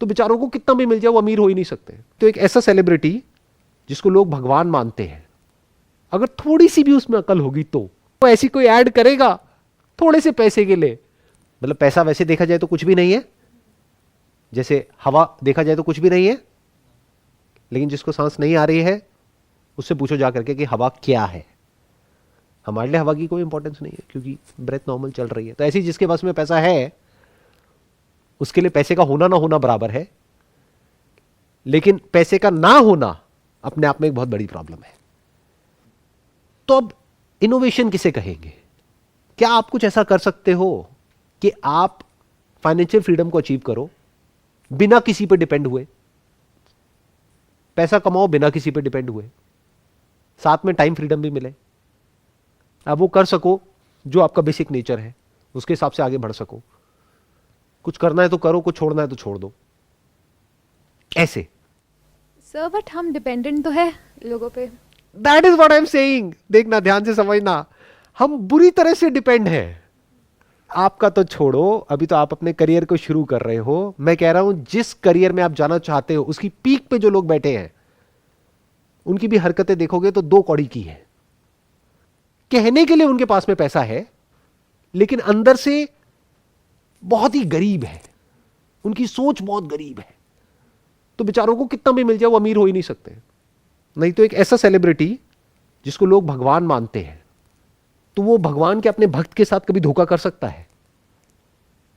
तो बेचारों को कितना भी मिल जाए वो अमीर हो ही नहीं सकते। तो एक ऐसा सेलिब्रिटी जिसको लोग भगवान मानते हैं, अगर थोड़ी सी भी उसमें अकल होगी तो वो ऐसी कोई ऐड करेगा थोड़े से पैसे के लिए। मतलब पैसा वैसे देखा जाए तो कुछ भी नहीं है, जैसे हवा देखा जाए तो कुछ भी नहीं है, लेकिन जिसको सांस नहीं आ रही है उससे पूछो जा करके कि हवा क्या है। हमारे लिए हवा की कोई इंपॉर्टेंस नहीं है क्योंकि ब्रेथ नॉर्मल चल रही है। तो ऐसी जिसके पास में पैसा है उसके लिए पैसे का होना ना होना बराबर है, लेकिन पैसे का ना होना अपने आप में एक बहुत बड़ी प्रॉब्लम है। तो अब इनोवेशन किसे कहेंगे? क्या आप कुछ ऐसा कर सकते हो कि आप फाइनेंशियल फ्रीडम को अचीव करो बिना किसी पर डिपेंड हुए, पैसा कमाओ बिना किसी पर डिपेंड हुए, साथ में टाइम फ्रीडम भी मिले, आप वो कर सको जो आपका बेसिक नेचर है, उसके हिसाब से आगे बढ़ सको। कुछ करना है तो करो, कुछ छोड़ना है तो छोड़ दो। ऐसे सर बट हम डिपेंडेंट तो है लोगों पे। That is what I am saying. देखना, ध्यान से समझना, हम बुरी तरह से डिपेंड हैं। आपका तो छोड़ो, अभी तो आप अपने करियर को शुरू कर रहे हो। मैं कह रहा हूं जिस करियर में आप जाना चाहते हो उसकी पीक पे जो लोग बैठे हैं उनकी भी हरकतें देखोगे तो दो कौड़ी की है। कहने के लिए उनके पास में पैसा है लेकिन अंदर से बहुत ही गरीब है, उनकी सोच बहुत गरीब है। तो बेचारों को कितना भी मिल जाए वो अमीर हो ही नहीं सकते। नहीं तो एक ऐसा सेलिब्रिटी जिसको लोग भगवान मानते हैं, तो वो भगवान के अपने भक्त के साथ कभी धोखा कर सकता है?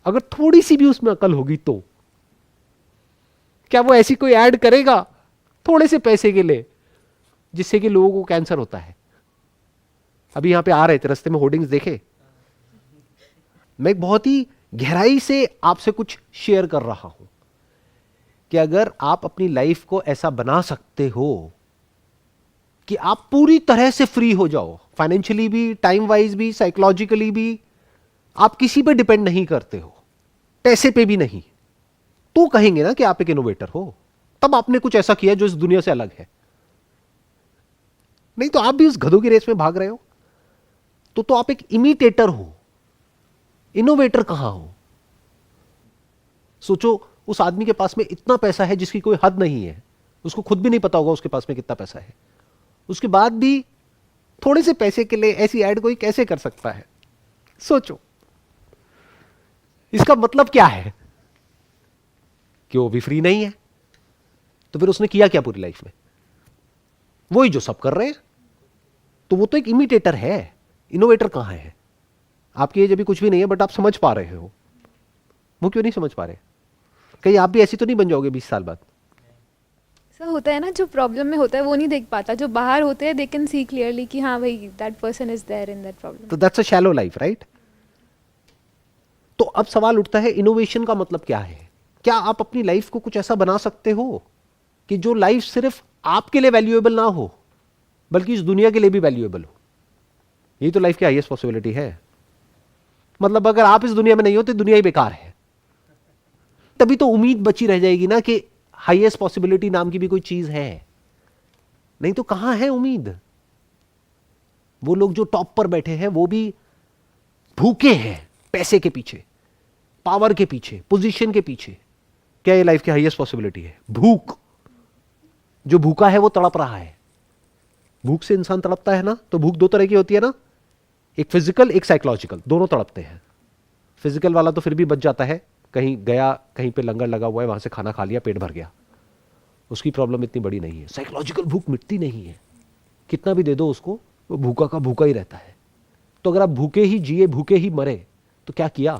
अगर थोड़ी सी भी उसमें अकल होगी तो क्या वो ऐसी कोई ऐड करेगा थोड़े से पैसे के लिए जिससे कि लोगों को कैंसर होता है? अभी यहां पे आ रहे थे, रास्ते में होर्डिंग्स देखे। मैं एक बहुत ही गहराई से आपसे कुछ शेयर कर रहा हूं कि अगर आप अपनी लाइफ को ऐसा बना सकते हो कि आप पूरी तरह से फ्री हो जाओ, फाइनेंशियली भी, टाइम वाइज भी, साइकोलॉजिकली भी, आप किसी पे डिपेंड नहीं करते हो, पैसे पे भी नहीं, तो कहेंगे ना कि आप एक इनोवेटर हो। तब आपने कुछ ऐसा किया जो इस दुनिया से अलग है। नहीं तो आप भी उस गधों की रेस में भाग रहे हो, तो आप एक इमिटेटर हो, इनोवेटर कहां हो? सोचो, उस आदमी के पास में इतना पैसा है जिसकी कोई हद नहीं है, उसको खुद भी नहीं पता होगा उसके पास में कितना पैसा है। उसके बाद भी थोड़े से पैसे के लिए ऐसी ऐड कोई कैसे कर सकता है? सोचो, इसका मतलब क्या है कि वो भी फ्री नहीं है। तो फिर उसने किया क्या पूरी लाइफ में? वही जो सब कर रहे हैं। तो वो तो एक इमिटेटर है, इनोवेटर कहां है? आपकी एज अभी कुछ भी नहीं है बट आप समझ पा रहे हो। वो क्यों नहीं समझ पा रहे? कहीं आप भी ऐसी तो नहीं बन जाओगे 20 साल बाद? सर होता है ना, जो प्रॉब्लम में होता है वो नहीं देख पाता, जो बाहर होते हैं दे कैन सी क्लियरली कि हाँ भाई that person is there in that problem. तो that's a shallow life, right? तो अब सवाल उठता है, इनोवेशन का मतलब क्या है? क्या आप अपनी लाइफ को कुछ ऐसा बना सकते हो कि जो लाइफ सिर्फ आपके लिए वैल्यूएबल ना हो बल्कि इस दुनिया के लिए भी वैल्यूएबल हो? यही तो लाइफ की हाईएस्ट पॉसिबिलिटी है। मतलब अगर आप इस दुनिया में नहीं हो तो दुनिया ही बेकार है। तभी तो उम्मीद बची रह जाएगी ना कि हाईएस्ट पॉसिबिलिटी नाम की भी कोई चीज है। नहीं तो कहां है उम्मीद? वो लोग जो टॉप पर बैठे हैं वो भी भूखे हैं, पैसे के पीछे, पावर के पीछे, पोजीशन के पीछे। क्या ये लाइफ की हाईएस्ट पॉसिबिलिटी है? भूख। जो भूखा है वो तड़प रहा है। भूख से इंसान तड़पता है ना। तो भूख दो तरह की होती है ना, एक फिजिकल, एक साइकोलॉजिकल, दोनों तड़पते हैं। फिजिकल वाला तो फिर भी बच जाता है, कहीं गया, कहीं पे लंगर लगा हुआ है, वहां से खाना खा लिया, पेट भर गया, उसकी प्रॉब्लम इतनी बड़ी नहीं है। साइकोलॉजिकल भूख मिटती नहीं है, कितना भी दे दो उसको, वो भूखा का भूखा ही रहता है। तो अगर आप भूखे ही जिए, भूखे ही मरे, तो क्या किया?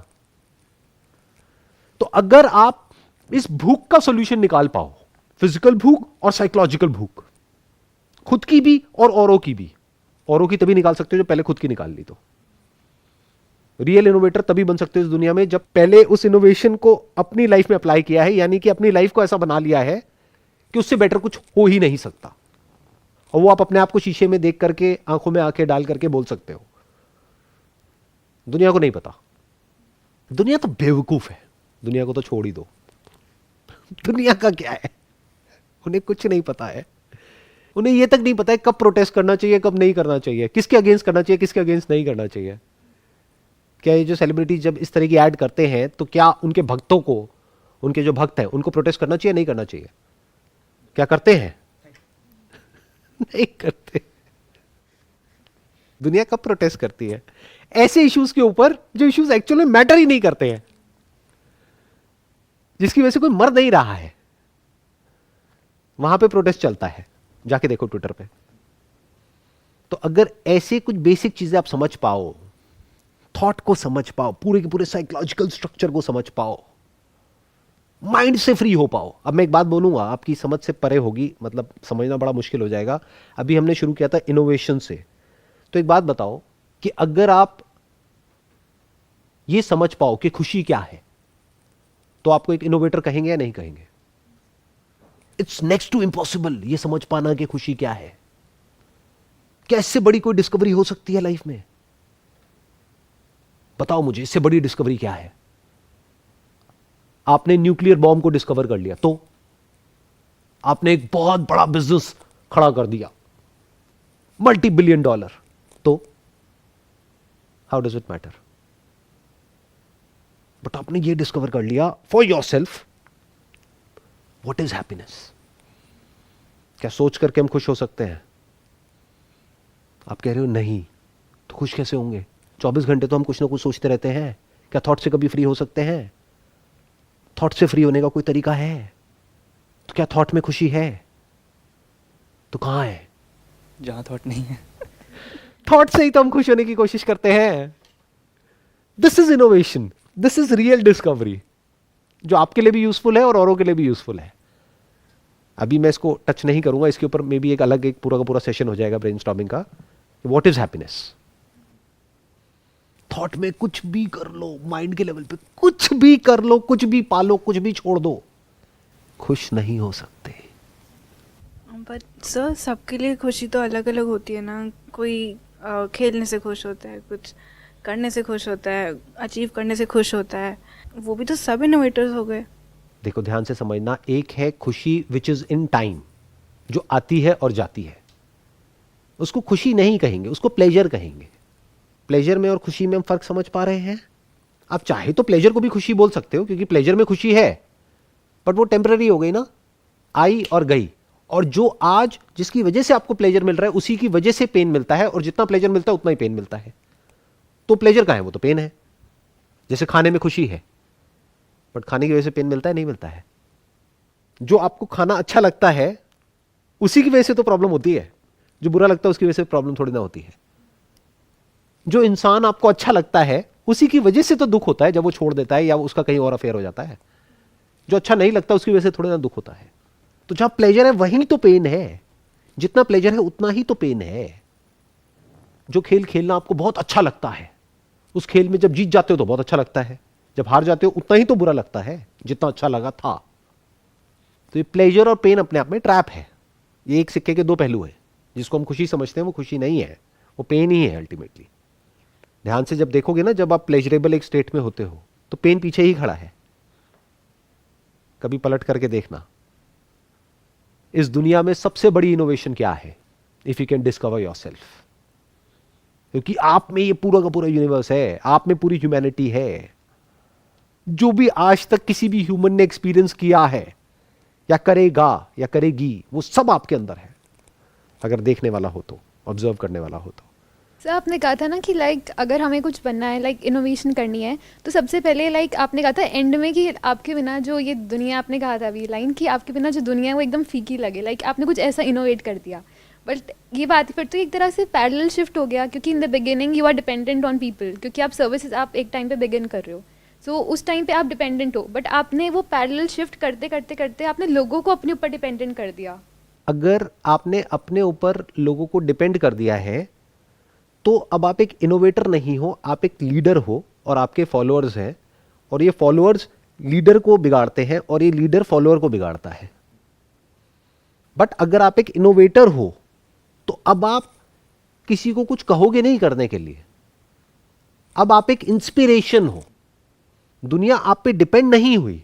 तो अगर आप इस भूख का सॉल्यूशन निकाल पाओ, फिजिकल भूख और साइकोलॉजिकल भूख, खुद की भी और औरों की भी। औरों की तभी निकाल सकते हो जो पहले खुद की निकाल ली। तो रियल इनोवेटर तभी बन सकते हो इस दुनिया में जब पहले उस इनोवेशन को अपनी लाइफ में अप्लाई किया है, यानी कि अपनी लाइफ को ऐसा बना लिया है कि उससे बेटर कुछ हो ही नहीं सकता। और वो आप अपने आप को शीशे में देख करके, आंखों में आंखें डाल करके बोल सकते हो। दुनिया को नहीं पता। दुनिया तो बेवकूफ है, दुनिया को तो छोड़ ही दो। दुनिया का क्या है, उन्हें कुछ नहीं पता है। उन्हें यह तक नहीं पता है कब प्रोटेस्ट करना चाहिए, कब नहीं करना चाहिए, किसके अगेंस्ट करना चाहिए, किसके अगेंस्ट नहीं करना चाहिए। क्या ये जो सेलिब्रिटी जब इस तरह की ऐड करते हैं तो क्या उनके भक्तों को उनके जो भक्त हैं उनको प्रोटेस्ट करना चाहिए, नहीं करना चाहिए? क्या करते हैं? नहीं करते। दुनिया कब प्रोटेस्ट करती है? ऐसे इश्यूज के ऊपर जो इश्यूज एक्चुअली मैटर ही नहीं करते हैं, जिसकी वजह से कोई मर नहीं रहा है, वहां पे प्रोटेस्ट चलता है। जाके देखो ट्विटर पे। तो अगर ऐसे कुछ बेसिक चीजें आप समझ पाओ, थॉट को समझ पाओ, पूरे के पूरे साइकोलॉजिकल स्ट्रक्चर को समझ पाओ, माइंड से फ्री हो पाओ। अब मैं एक बात बोलूंगा, आपकी समझ से परे होगी, मतलब समझना बड़ा मुश्किल हो जाएगा। अभी हमने शुरू किया था इनोवेशन से। तो एक बात बताओ कि अगर आप ये समझ पाओ कि खुशी क्या है, तो आपको एक इनोवेटर कहेंगे या नहीं कहेंगे? इट्स नेक्स्ट टू इम्पॉसिबल ये समझ पाना कि खुशी क्या है। क्या इससे बड़ी कोई डिस्कवरी हो सकती है लाइफ में? बताओ मुझे, इससे बड़ी डिस्कवरी क्या है? आपने न्यूक्लियर बॉम्ब को डिस्कवर कर लिया, तो आपने एक बहुत बड़ा बिजनेस खड़ा कर दिया, $multi-billion, तो how does it matter? But आपने ये डिस्कवर कर लिया for your self, what is happiness. क्या सोच करके हम खुश हो सकते हैं? आप कह रहे हो नहीं, तो खुश कैसे होंगे? 24 घंटे तो हम कुछ ना कुछ सोचते रहते हैं। क्या थॉट से कभी फ्री हो सकते हैं? थॉट से फ्री होने का कोई तरीका है? तो क्या थॉट में खुशी है? तो कहां है? जहां थॉट नहीं है। थॉट से ही तो हम खुश होने की कोशिश करते हैं। This is innovation, this is real discovery, जो आपके लिए भी यूजफुल है और औरों के लिए भी यूजफुल है। अभी मैं इसको टच नहीं करूंगा, इसके ऊपर मे भी एक अलग एक पूरा का पूरा सेशन हो जाएगा ब्रेनस्टॉर्मिंग का। What is happiness? थॉट में कुछ भी कर लो, माइंड के लेवल पे कुछ भी कर लो, कुछ भी पालो, कुछ भी छोड़ दो, खुश नहीं हो सकते। बट सर सबके लिए खुशी तो अलग अलग होती है ना। कोई खेलने से खुश होता है, कुछ करने से खुश होता है, अचीव करने से खुश होता है। वो भी तो सब इनोवेटर्स हो गए। देखो ध्यान से समझना, एक है खुशी विच इज इन टाइम, जो आती है और जाती है, उसको खुशी नहीं कहेंगे, उसको प्लेजर कहेंगे। प्लेजर में और खुशी में हम फर्क समझ पा रहे हैं? आप चाहे तो प्लेजर को भी खुशी बोल सकते हो, क्योंकि प्लेजर में खुशी है, बट वो टेम्पररी हो गई ना, आई और गई। और जो आज जिसकी वजह से आपको प्लेजर मिल रहा है, उसी की वजह से पेन मिलता है, और जितना प्लेजर मिलता है उतना ही पेन मिलता है। तो प्लेजर कहां है? वो तो पेन है। जैसे खाने में खुशी है, बट खाने की वजह से पेन मिलता है, नहीं मिलता है। जो आपको खाना अच्छा लगता है उसी की वजह से तो प्रॉब्लम होती है, जो बुरा लगता है उसकी वजह से प्रॉब्लम थोड़ी ना होती है। जो इंसान आपको अच्छा लगता है उसी की वजह से तो दुख होता है जब वो छोड़ देता है या उसका कहीं और अफेयर हो जाता है। जो अच्छा नहीं लगता उसकी वजह से थोड़ा ना दुख होता है। तो जहां प्लेजर है वहीं तो पेन है, जितना प्लेजर है उतना ही तो पेन है। जो खेल खेलना आपको बहुत अच्छा लगता है, उस खेल में जब जीत जाते हो तो बहुत अच्छा लगता है, जब हार जाते हो उतना ही तो बुरा लगता है जितना अच्छा लगा था। तो ये प्लेजर और पेन अपने आप में ट्रैप है। ये एक सिक्के के दो पहलू है। जिसको हम खुशी समझते हैं वो खुशी नहीं है, वो पेन ही है अल्टीमेटली। ध्यान से जब देखोगे ना, जब आप प्लेजरेबल एक स्टेट में होते हो तो पेन पीछे ही खड़ा है। कभी पलट करके देखना। इस दुनिया में सबसे बड़ी इनोवेशन क्या है? If you can discover yourself. क्योंकि आप में ये पूरा का पूरा यूनिवर्स है, आप में पूरी ह्यूमैनिटी है। जो भी आज तक किसी भी ह्यूमन ने एक्सपीरियंस किया है या करेगा या करेगी, वो सब आपके अंदर है, अगर देखने वाला हो तो, ऑब्जर्व करने वाला हो तो। सर आपने कहा था ना कि लाइक अगर हमें कुछ बनना है, लाइक इनोवेशन करनी है, तो सबसे पहले लाइक आपने कहा था एंड में कि आपके बिना जो ये दुनिया, आपने कहा था अभी लाइन कि आपके बिना जो दुनिया है वो एकदम फीकी लगे, लाइक आपने कुछ ऐसा इनोवेट कर दिया। बट ये बात फिर तो एक तरह से पैरेलल शिफ्ट हो गया, क्योंकि in the beginning you are dependent on people, क्योंकि आप सर्विसेज आप एक टाइम पे बिगिन कर रहे हो, सो उस टाइम पे आप डिपेंडेंट हो। बट आपने वो पैरेलल शिफ्ट करते करते करते आपने लोगों को अपने ऊपर डिपेंडेंट कर दिया। अगर आपने अपने ऊपर लोगों को डिपेंड कर दिया है तो अब आप एक इनोवेटर नहीं हो, आप एक लीडर हो, और आपके फॉलोअर्स हैं, और ये फॉलोअर्स लीडर को बिगाड़ते हैं और ये लीडर फॉलोअर को बिगाड़ता है। बट अगर आप एक इनोवेटर हो तो अब आप किसी को कुछ कहोगे नहीं करने के लिए, अब आप एक इंस्पिरेशन हो। दुनिया आप पे डिपेंड नहीं हुई।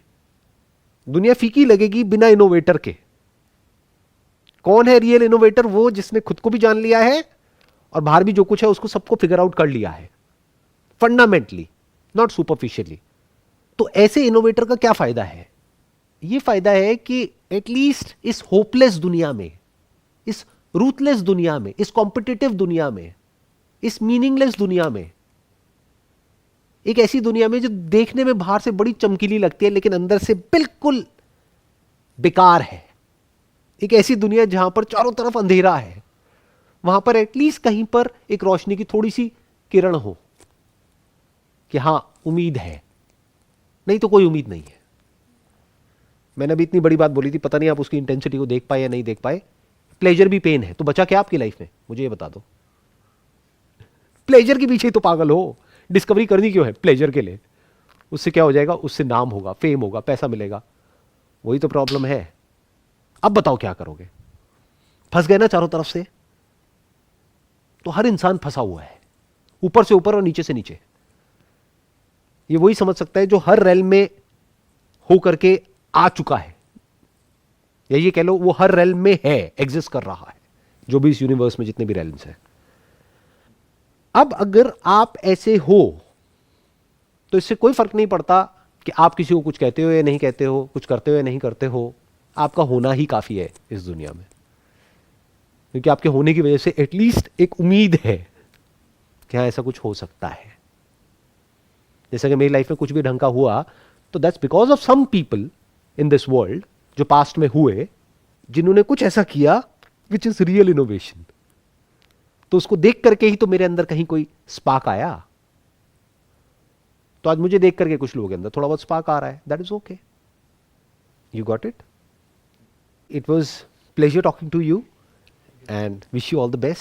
दुनिया फीकी लगेगी बिना इनोवेटर के। कौन है रियल इनोवेटर? वो जिसने खुद को भी जान लिया है और बाहर भी जो कुछ है उसको सबको फिगर आउट कर लिया है, फंडामेंटली, नॉट सुपरफिशियली। तो ऐसे इनोवेटर का क्या फायदा है? ये फायदा है कि एटलीस्ट इस होपलेस दुनिया में, इस रूथलेस दुनिया में, इस कॉम्पिटिटिव दुनिया में, इस मीनिंगलेस दुनिया में, एक ऐसी दुनिया में जो देखने में बाहर से बड़ी चमकीली लगती है लेकिन अंदर से बिल्कुल बेकार है, एक ऐसी दुनिया जहां पर चारों तरफ अंधेरा है, वहां पर एटलीस्ट कहीं पर एक रोशनी की थोड़ी सी किरण हो कि हां उम्मीद है, नहीं तो कोई उम्मीद नहीं है। मैंने अभी इतनी बड़ी बात बोली थी, पता नहीं आप उसकी इंटेंसिटी को देख पाए या नहीं देख पाए। प्लेजर भी पेन है, तो बचा क्या आपकी लाइफ में, मुझे ये बता दो। प्लेजर के पीछे ही तो पागल हो, डिस्कवरी करनी क्यों है? प्लेजर के लिए। उससे क्या हो जाएगा? उससे नाम होगा, फेम होगा, पैसा मिलेगा, वही तो प्रॉब्लम है। अब बताओ क्या करोगे? फंस गए ना चारों तरफ से। तो हर इंसान फंसा हुआ है, ऊपर से ऊपर और नीचे से नीचे। ये वही समझ सकता है जो हर रेल में हो करके आ चुका है, या ये कह लो वो हर रेल में है, एग्जिस्ट कर रहा है, जो भी इस यूनिवर्स में जितने भी रेल्स हैं। अब अगर आप ऐसे हो तो इससे कोई फर्क नहीं पड़ता कि आप किसी को कुछ कहते हो या नहीं कहते हो, कुछ करते हो या नहीं करते हो। आपका होना ही काफी है इस दुनिया में, क्योंकि आपके होने की वजह से एटलीस्ट एक उम्मीद है कि हाँ ऐसा कुछ हो सकता है। जैसे कि मेरी लाइफ में कुछ भी ढंग का हुआ तो that's because of some people in this world जो पास्ट में हुए, जिन्होंने कुछ ऐसा किया विच इज रियल इनोवेशन। तो उसको देख करके ही तो मेरे अंदर कहीं कोई स्पार्क आया। तो आज मुझे देख करके कुछ लोगों के अंदर थोड़ा बहुत स्पार्क आ रहा है, that is okay. You got it. It was pleasure talking to you and wish you all the best.